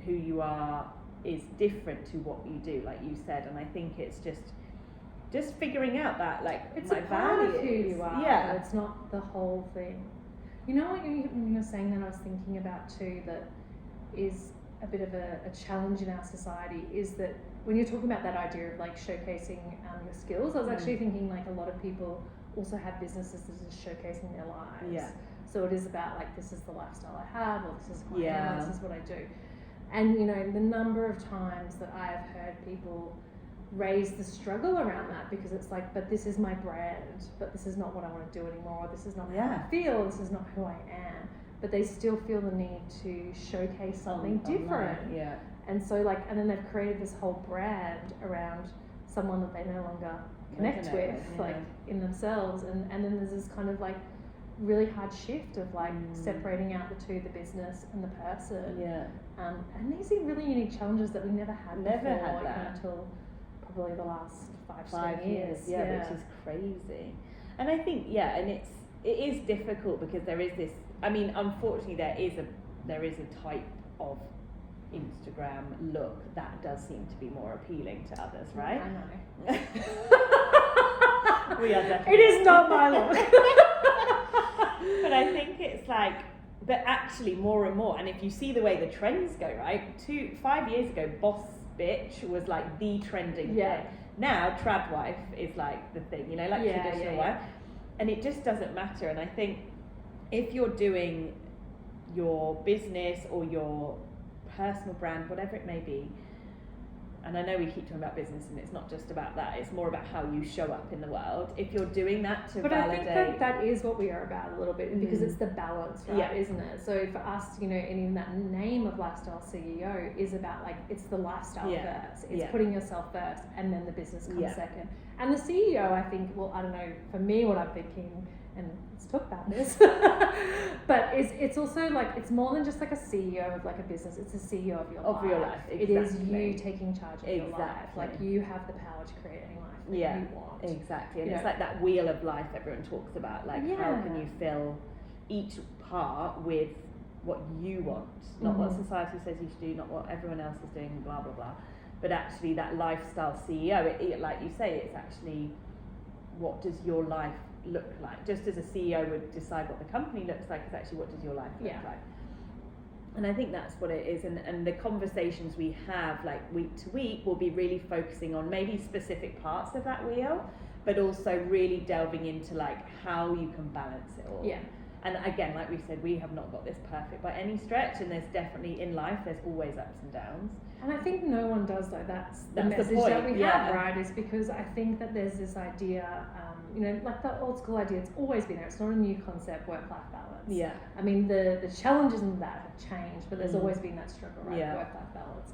who you are is different to what you do, like you said. And I think it's just figuring out that like it's my a part values. of who you are. Yeah, it's not the whole thing. You know what, when you're saying that, I was thinking about too, that is a bit of a challenge in our society, is that when you're talking about that idea of like showcasing your skills, I was actually thinking like a lot of people also have businesses that are just showcasing their lives. Yeah. So it is about like, this is the lifestyle I have, or this is who I am, this is what I do. And you know, the number of times that I have heard people raise the struggle around that, because it's like, but this is my brand, but this is not what I want to do anymore, this is not how I feel, this is not who I am. But they still feel the need to showcase something different. Yeah. And so like, and then they've created this whole brand around someone that they no longer connect with, like in themselves. And then there's this kind of like really hard shift of like separating out the two, the business and the person. Yeah. And these are really unique challenges that we never had before, until probably the last 5 years. Yeah, which is crazy. And I think and it is difficult, because there is this, I mean, unfortunately there is a type of Instagram look that does seem to be more appealing to others, right? I know. We are definitely. It is not my look. But I think it's like, but actually more and more, and if you see the way the trends go, right? 5 years ago, boss bitch was like the trending thing. Now trad wife is like the thing, you know, like traditional wife. And it just doesn't matter. And I think if you're doing your business or your personal brand, whatever it may be, and I know we keep talking about business and it's not just about that, it's more about how you show up in the world. If you're doing that to validate... I think that is what we are about a little bit, because it's the balance, right, isn't it? So for us, you know, in that name of Lifestyle CEO is about, like, it's the lifestyle first. It's putting yourself first, and then the business comes second. And the CEO, I think, well, I don't know, for me, what I'm thinking, and let's talk about this, but it's also like, it's more than just like a CEO of like a business, it's a CEO of your life. Exactly. It is you taking charge of your life. Like, you have the power to create any life that you want. Exactly. And it's like that wheel of life everyone talks about, like how can you fill each part with what you want, not what society says you should do, not what everyone else is doing, blah blah blah, but actually that lifestyle CEO, it like you say, it's actually, what does your life look like? Just as a CEO would decide what the company looks like, is actually what does your life look like? And I think that's what it is, and the conversations we have, like week to week, will be really focusing on maybe specific parts of that wheel, but also really delving into like how you can balance it all. And again, like we said, we have not got this perfect by any stretch, and there's definitely, in life, there's always ups and downs. And I think no one does, though. That's the message that we have, right? Is because I think that there's this idea, you know, like that old school idea, it's always been there. It's not a new concept, work-life balance. I mean, the challenges in that have changed, but there's always been that struggle, right? Work-life balance.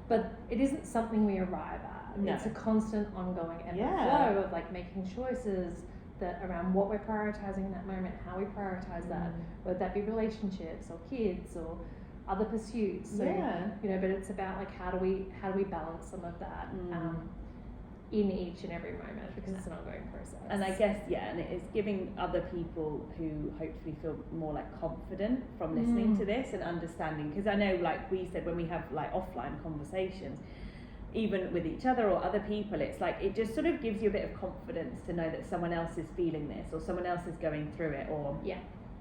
But it isn't something we arrive at. It's a constant, ongoing ebb and flow of like making choices that around what we're prioritizing in that moment, how we prioritize that, whether that be relationships or kids or other pursuits. So, you know, but it's about like how do we balance some of that in each and every moment, because it's an ongoing process. And I guess and it is giving other people who hopefully feel more like confident from listening to this and understanding, because I know, like we said, when we have like offline conversations, even with each other or other people, it's like it just sort of gives you a bit of confidence to know that someone else is feeling this, or someone else is going through it, or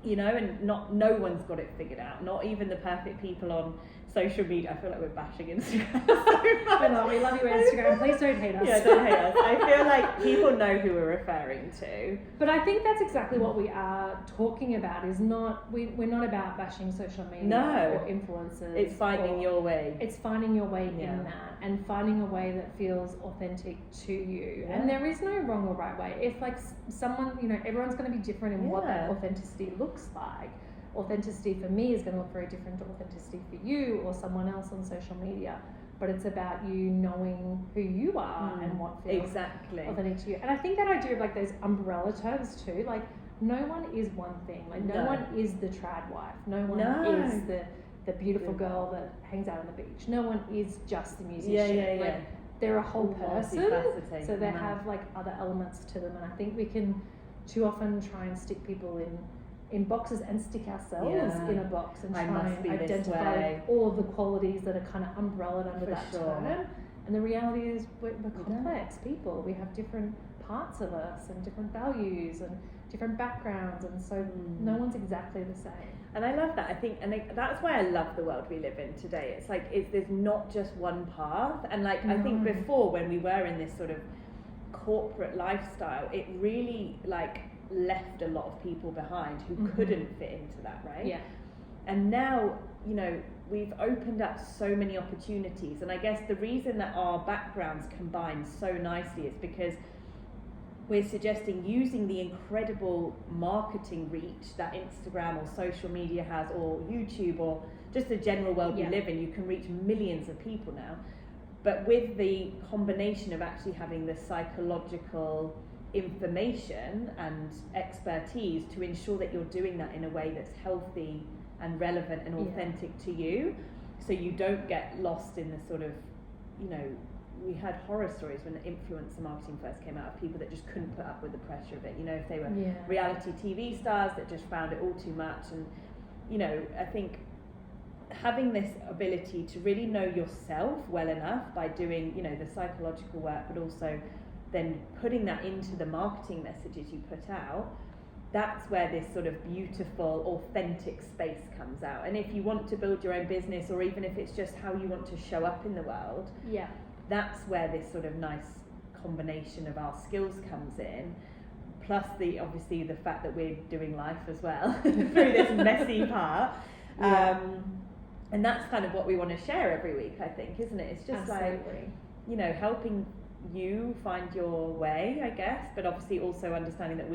you know, and no one's got it figured out, not even the perfect people on social media. I feel like we're bashing Instagram so much. No, we love you, Instagram. Please don't hate us. Yeah, don't hate us. I feel like people know who we're referring to. But I think that's exactly what we are talking about. Is not we're not about bashing social media or influencers. It's finding your way. It's finding your way in that, and finding a way that feels authentic to you. And there is no wrong or right way. If like someone, you know, everyone's going to be different in what that authenticity looks like. Authenticity for me is going to look very different to authenticity for you or someone else on social media, but it's about you knowing who you are and what feels authentic to you. And I think that idea of like those umbrella terms too, like no one is one thing, like no one is the trad wife, no one is the beautiful girl that hangs out on the beach, no one is just the musician. Like, they're a whole person, so they have like other elements to them. And I think we can too often try and stick people in boxes and stick ourselves in a box and try and identify all of the qualities that are kind of umbrellaed under that term. And the reality is we're complex people. We have different parts of us and different values and different backgrounds, and so no one's exactly the same. And I love that. I think, and that's why I love the world we live in today. It's like there's not just one path. And like I think before, when we were in this sort of corporate lifestyle, it really like left a lot of people behind who couldn't fit into that, right? And now, you know, we've opened up so many opportunities, and I guess the reason that our backgrounds combine so nicely is because we're suggesting using the incredible marketing reach that Instagram or social media has, or YouTube, or just the general world we live in. You can reach millions of people now, but with the combination of actually having the psychological information and expertise to ensure that you're doing that in a way that's healthy and relevant and authentic to you, so you don't get lost in the sort of, you know, we had horror stories when the influencer marketing first came out of people that just couldn't put up with the pressure of it, you know, if they were reality TV stars that just found it all too much. And you know, I think having this ability to really know yourself well enough by doing, you know, the psychological work, but also then putting that into the marketing messages you put out, that's where this sort of beautiful, authentic space comes out. And if you want to build your own business, or even if it's just how you want to show up in the world, that's where this sort of nice combination of our skills comes in, plus obviously the fact that we're doing life as well through this messy part. And that's kind of what we want to share every week, I think, isn't it? It's just like helping you find your way, I guess, but obviously also understanding that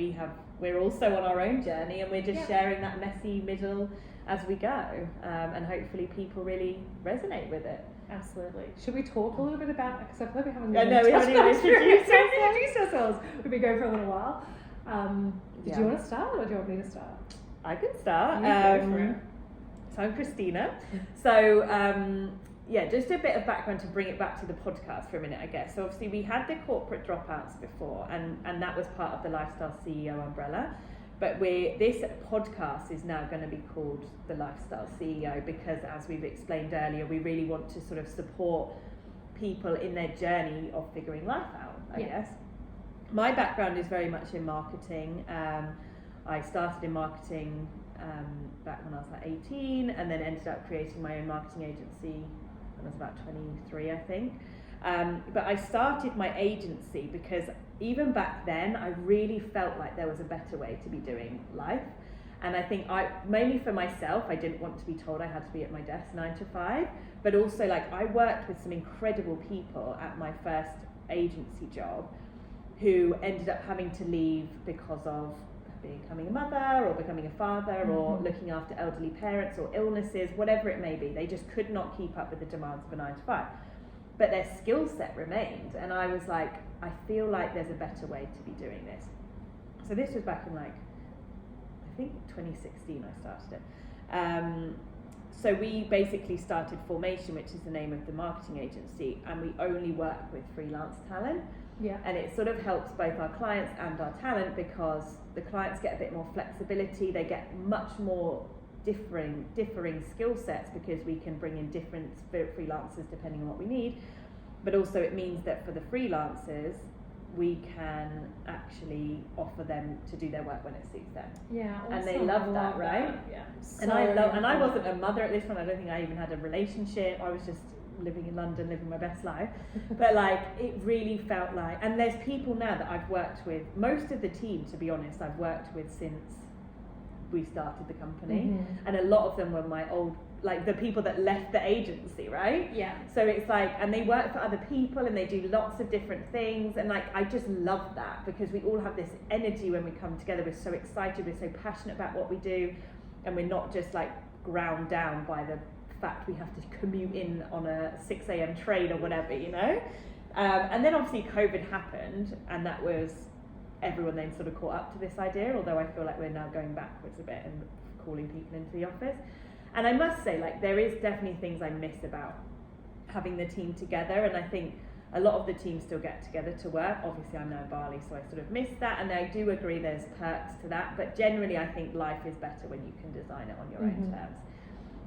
we're also on our own journey, and we're just sharing that messy middle as we go, and hopefully people really resonate with it. Absolutely. Should we talk a little bit about, because I feel like we haven't introduced ourselves. We've been going for a little while. Did you want to start, or do you want me to start? I can start. Go for it. So I'm Christina. So just a bit of background to bring it back to the podcast for a minute, I guess. So obviously we had the corporate dropouts before, and that was part of the Lifestyle CEO umbrella. But this podcast is now going to be called the Lifestyle CEO, because, as we've explained earlier, we really want to sort of support people in their journey of figuring life out, I guess. My background is very much in marketing. I started in marketing back when I was like 18, and then ended up creating my own marketing agency when I was about 23, I think. But I started my agency because even back then I really felt like there was a better way to be doing life. And I think mainly for myself, I didn't want to be told I had to be at my desk 9 to 5, but also like I worked with some incredible people at my first agency job who ended up having to leave because of becoming a mother or becoming a father or looking after elderly parents or illnesses, whatever it may be. They just could not keep up with the demands of a 9 to 5. But their skill set remained, and I was like, I feel like there's a better way to be doing this. So this was back in I think 2016 I started it. So we basically started Formation, which is the name of the marketing agency, and we only work with freelance talent. Yeah. And it sort of helps both our clients and our talent, because the clients get a bit more flexibility, they get much more differing skill sets, because we can bring in different freelancers depending on what we need. But also it means that for the freelancers, we can actually offer them to do their work when it suits them. Yeah, awesome. And they love that, right? Yeah. And I wasn't a mother at this point. I don't think I even had a relationship. I was just living in London, living my best life. But it really felt like, and there's people now that I've worked with, most of the team, to be honest, I've worked with since we started the company, and a lot of them were my old, the people that left the agency, right? Yeah. So it's and they work for other people and they do lots of different things, and I just love that, because we all have this energy when we come together. We're so excited, we're so passionate about what we do, and we're not just ground down by the fact we have to commute in on a 6 a.m. train or whatever, and then obviously COVID happened, and that was everyone then sort of caught up to this idea, although I feel like we're now going backwards a bit and calling people into the office. And I must say, there is definitely things I miss about having the team together, and I think a lot of the teams still get together to work. Obviously I'm now in Bali, so I sort of miss that, and I do agree there's perks to that, but generally I think life is better when you can design it on your own terms.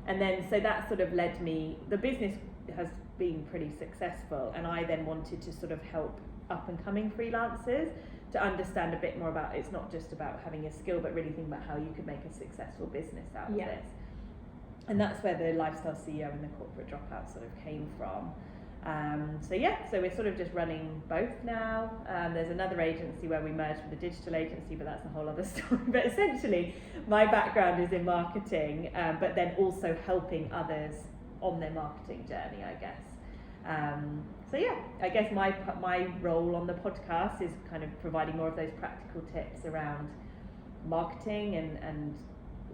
And then so that sort of led me, the business has been pretty successful, and I then wanted to sort of help up and coming freelancers to understand a bit more about, it's not just about having a skill, but really think about how you could make a successful business out of this. And that's where the Lifestyle CEO and the corporate dropout sort of came from. So we're sort of just running both now. There's another agency where we merged with a digital agency, but that's a whole other story. But essentially, my background is in marketing, but then also helping others on their marketing journey, I guess. I guess my role on the podcast is kind of providing more of those practical tips around marketing and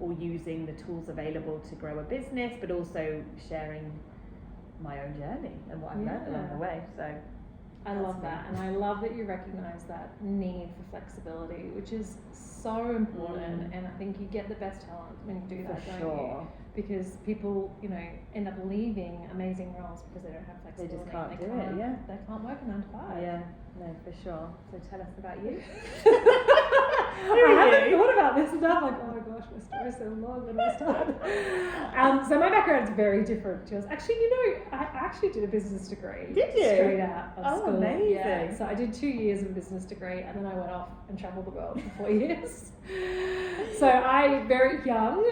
or using the tools available to grow a business, but also sharing my own journey and what I've learned along the way. So I love that, and I love that you recognise that need for flexibility, which is so important. And I think you get the best talent when you do that, don't you? Because people, end up leaving amazing roles because they don't have flexibility. They just can't do it. Yeah, they can't work a 9 to 5. Yeah, no, for sure. So tell us about you. I haven't thought about this enough. Oh my gosh, my story's so long when I started. So my background is very different to yours. Actually, I actually did a business degree. Did you? Straight out of school. Oh, amazing. Yeah. So I did 2 years of a business degree, and then I went off and travelled the world for 4 years. So I, very young,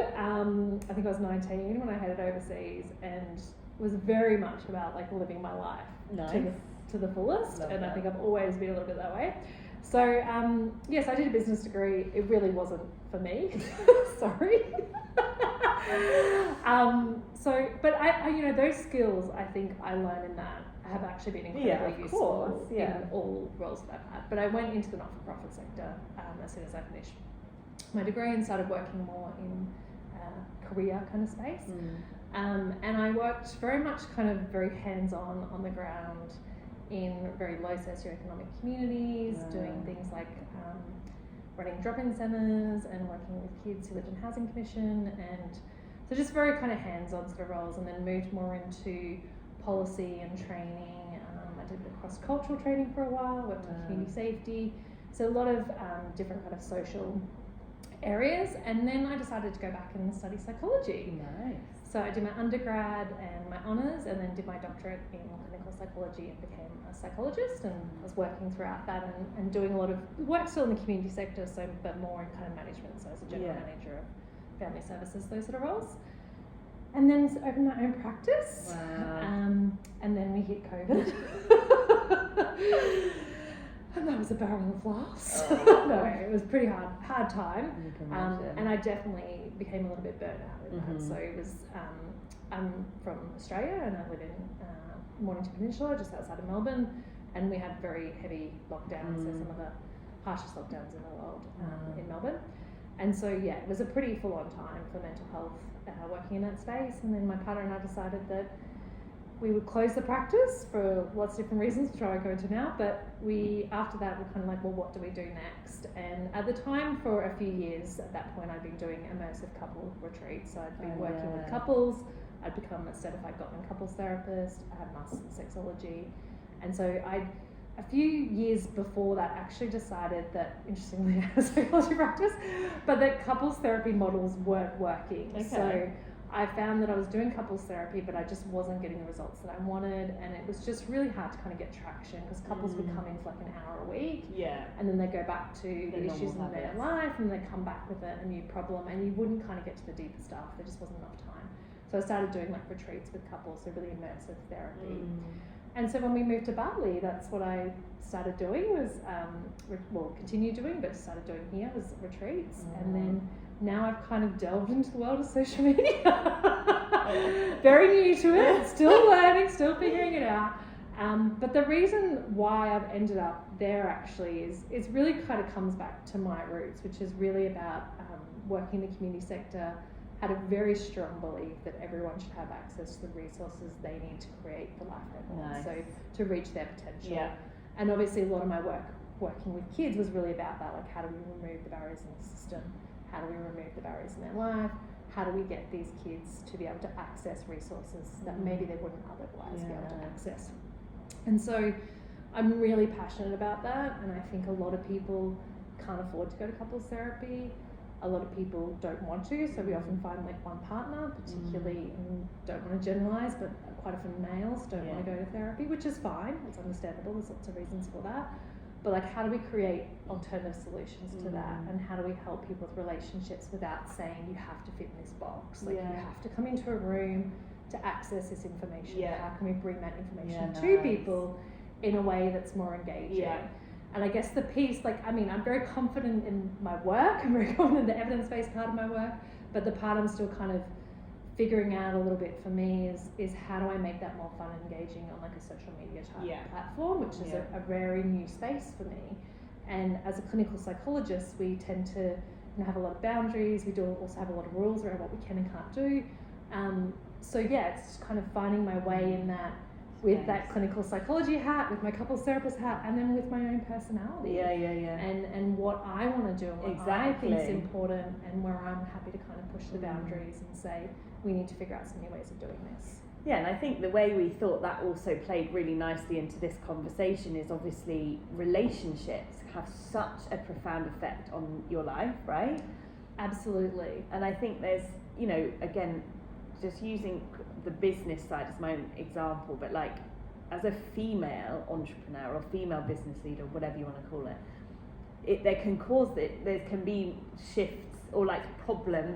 I think I was 19 when I headed overseas, and was very much about living my life to the fullest. Love and that. I think I've always been a little bit that way. So yes, I did a business degree. It really wasn't for me. Sorry. But I those skills I think I learned in that have actually been incredibly useful course, in all roles that I've had. But I went into the not-for-profit sector as soon as I finished my degree and started working more in career kind of space. And I worked very much kind of very hands-on on the ground in very low socioeconomic communities, doing things like running drop-in centres and working with kids who lived in Housing Commission, and so just very kind of hands-on sort of roles, and then moved more into policy and training. I did the cross-cultural training for a while, worked on community safety, so a lot of different kind of social areas, and then I decided to go back and study psychology. Nice. So I did my undergrad and my honours, and then did my doctorate in clinical psychology and became a psychologist, and was working throughout that and doing a lot of work still in the community sector, so but more in kind of management, so as a general manager of family services, those sort of roles. And then opened my own practice. Wow. And then we hit COVID. And that was a barrel of laughs. No, it was pretty hard time. And I definitely became a little bit burnt out with that. So it was, I'm from Australia and I live in Mornington Peninsula, just outside of Melbourne. And we had very heavy lockdowns, so some of the harshest lockdowns in the world in Melbourne. And so, yeah, it was a pretty full-on time for mental health working in that space. And then my partner and I decided that we would close the practice for lots of different reasons, which I won't go into now. But after that, we're kind of like, well, what do we do next? And at the time, for a few years, at that point, I'd been doing immersive couple retreats. So I'd been working with couples. I'd become a certified Gottman couples therapist. I had a master's in sexology. And so a few years before that, actually decided that, interestingly, I had a psychology practice, but that couples therapy models weren't working. Okay. So I found that I was doing couples therapy, but I just wasn't getting the results that I wanted, and it was just really hard to kind of get traction, because couples would come in for like an hour a week, and then they'd go back to the issues in their life, and they'd come back with a new problem, and you wouldn't kind of get to the deeper stuff. There just wasn't enough time. So I started doing like retreats with couples, so really immersive therapy. And so when we moved to Bali, that's what I started doing, was, continued doing, but started doing here, was retreats. And then now I've kind of delved into the world of social media. Very new to it, still learning, still figuring it out. But the reason why I've ended up there actually is really kind of comes back to my roots, which is really about working in the community sector. Had a very strong belief that everyone should have access to the resources they need to create the life they want, so to reach their potential. Yeah. And obviously a lot of my work working with kids was really about that, like how do we remove the barriers in the system? How do we remove the barriers in their life? How do we get these kids to be able to access resources that maybe they wouldn't otherwise be able to access? And so I'm really passionate about that, and I think a lot of people can't afford to go to couples therapy. A lot of people don't want to, so we often find like one partner, particularly, and don't want to generalise, but quite often males don't want to go to therapy, which is fine, it's understandable, there's lots of reasons for that. But like, how do we create alternative solutions to that, and how do we help people with relationships without saying you have to fit in this box, like you have to come into a room to access this information? How can we bring that information to people in a way that's more engaging? And I guess the piece, like, I mean, I'm very confident in my work, I'm very confident in the evidence-based part of my work, but the part I'm still kind of figuring out a little bit for me is how do I make that more fun and engaging on like a social media type platform, which is a very new space for me. And as a clinical psychologist, we tend to have a lot of boundaries, we do also have a lot of rules around what we can and can't do. So yeah, it's just kind of finding my way in that, with that clinical psychology hat, with my couples therapist hat, and then with my own personality. And what I want to do, and what I think is important, and where I'm happy to kind of push the boundaries and say, we need to figure out some new ways of doing this. Yeah, and I think the way we thought that also played really nicely into this conversation is obviously relationships have such a profound effect on your life, right? Absolutely. And I think there's, you know, again, just using the business side as my own example, but like as a female entrepreneur or female business leader, whatever you want to call it, there can be shifts or like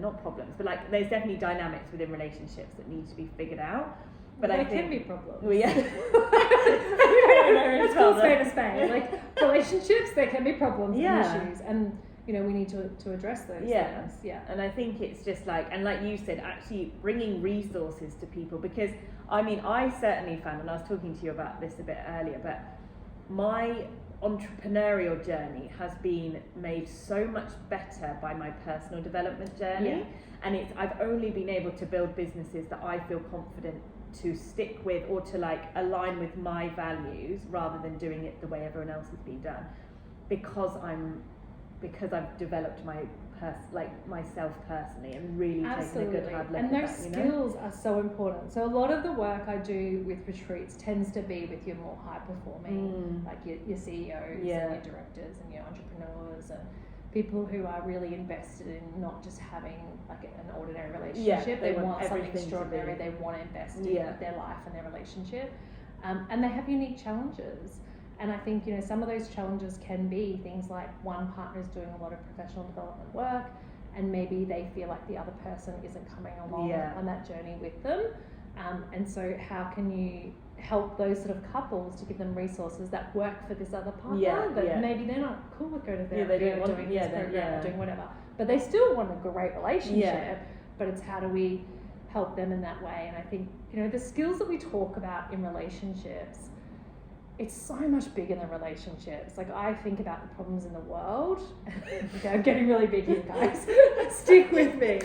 not problems, but like there's definitely dynamics within relationships that need to be figured out. But there can be problems. Well, yeah. Let's call spade a spade. Like relationships, there can be problems and issues, and we need to address those things. Yeah. And I think it's just like, and like you said, actually bringing resources to people, because I mean, I certainly found, and I was talking to you about this a bit earlier, but my entrepreneurial journey has been made so much better by my personal development journey. And I've only been able to build businesses that I feel confident to stick with, or to like align with my values, rather than doing it the way everyone else has been done, because I've developed myself personally, and really taken a good hard look and at those that, skills are so important. So a lot of the work I do with retreats tends to be with your more high performing, like your CEOs and your directors and your entrepreneurs, and people who are really invested in not just having like an ordinary relationship. They want something extraordinary. They want to invest in their life and their relationship, and they have unique challenges. And I think, some of those challenges can be things like one partner is doing a lot of professional development work, and maybe they feel like the other person isn't coming along on that journey with them. And so how can you help those sort of couples to give them resources that work for this other partner, that maybe they're not cool with going to therapy or doing this program or doing whatever, but they still want a great relationship, but it's how do we help them in that way. And I think, the skills that we talk about in relationships, it's so much bigger than relationships. Like, I think about the problems in the world. Okay, I'm getting really big here, guys. Stick with me.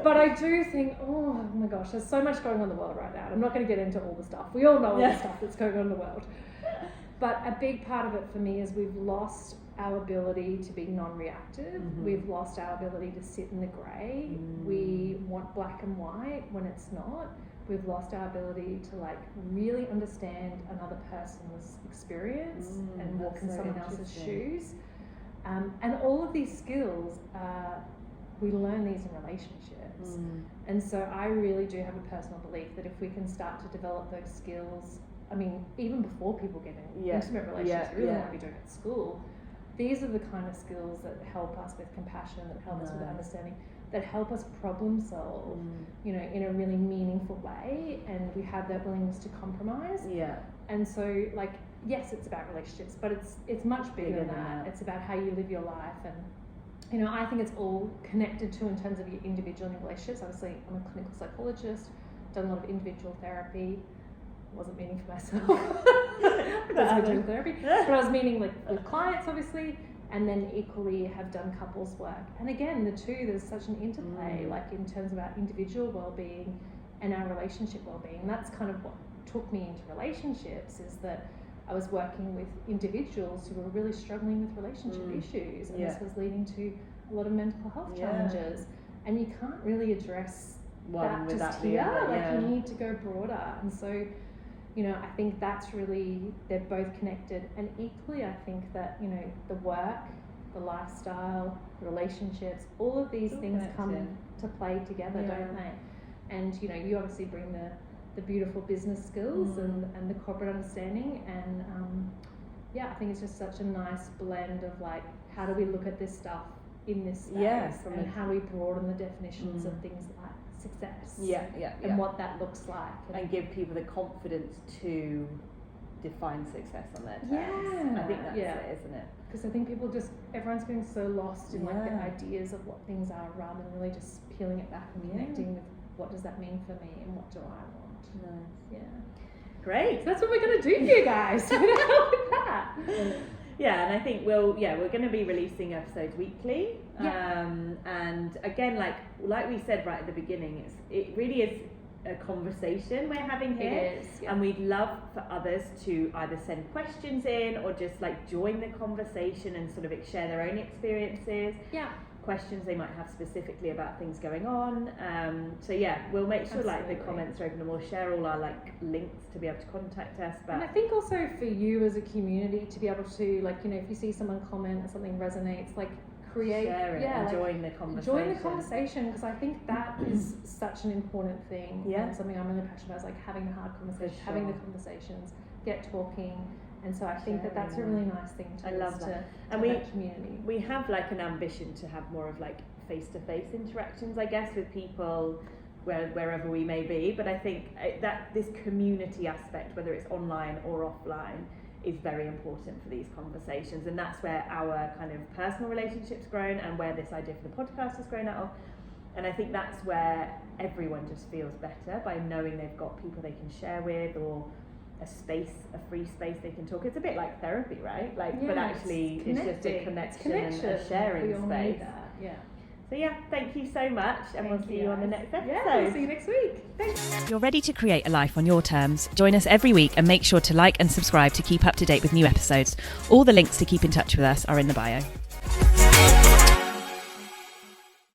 But I do think, oh my gosh, there's so much going on in the world right now. I'm not going to get into all the stuff. We all know all the stuff that's going on in the world. But a big part of it for me is we've lost our ability to be non-reactive. We've lost our ability to sit in the grey. We want black and white when it's not. We've lost our ability to like really understand another person's experience and walk in someone else's shoes. And all of these skills, we learn these in relationships. And so I really do have a personal belief that if we can start to develop those skills, I mean, even before people get in intimate relationships, we really want to be doing it at school. These are the kind of skills that help us with compassion, that help us with understanding, that help us problem solve, in a really meaningful way, and we have that willingness to compromise. And so, like, yes, it's about relationships, but it's much bigger than that. It's about how you live your life, and I think it's all connected to in terms of your individual and relationships. Obviously, I'm a clinical psychologist, done a lot of individual therapy. Wasn't meaning for myself, individual therapy, but I was meaning like with clients, obviously. And then equally have done couples work. And again, the two, there's such an interplay, like in terms of our individual well-being and our relationship well-being. That's kind of what took me into relationships, is that I was working with individuals who were really struggling with relationship issues. And this was leading to a lot of mental health challenges. And you can't really address that just here. You need to go broader. And so, I think that's really, they're both connected. And equally, I think that, the work, the lifestyle, relationships, all of these things come to play together, don't they? And, you obviously bring the beautiful business skills and the corporate understanding. And, I think it's just such a nice blend of like, how do we look at this stuff in this space, and how do we broaden the definitions of things like success, and what that looks like, and give people the confidence to define success on their terms. I think that's it, isn't it? Because I think everyone's getting so lost in like the ideas of what things are, rather than really just peeling it back and connecting with what does that mean for me and what do I want. Great. So that's what we're going to do here, guys. We're going to help with that. Yeah, and I think we're going to be releasing episodes weekly. And again, like we said right at the beginning, it really is a conversation we're having here. It is, and we'd love for others to either send questions in or just like join the conversation and sort of share their own experiences. Questions they might have specifically about things going on. We'll make sure the comments are open, and we'll share all our links to be able to contact us. And I think also for you as a community to be able to if you see someone comment or something resonates, create, share it, and join the conversation. Join the conversation, because I think that is such an important thing. And something I'm really passionate about is having the hard conversations, having the conversations, get talking. And so I think that's a really nice thing to, I love that. And community. We have an ambition to have more of face-to-face interactions, I guess, with people wherever we may be. But I think that this community aspect, whether it's online or offline, is very important for these conversations, and that's where our kind of personal relationships grown and where this idea for the podcast has grown out of. And I think that's where everyone just feels better by knowing they've got people they can share with, or a free space they can talk. It's a bit like therapy, right? But actually it's just a connection and a sharing space. Yeah. So yeah, thank you so much, and we'll see you on the next episode. Yeah, we'll see you next week. Thanks. You're ready to create a life on your terms. Join us every week and make sure to like and subscribe to keep up to date with new episodes. All the links to keep in touch with us are in the bio.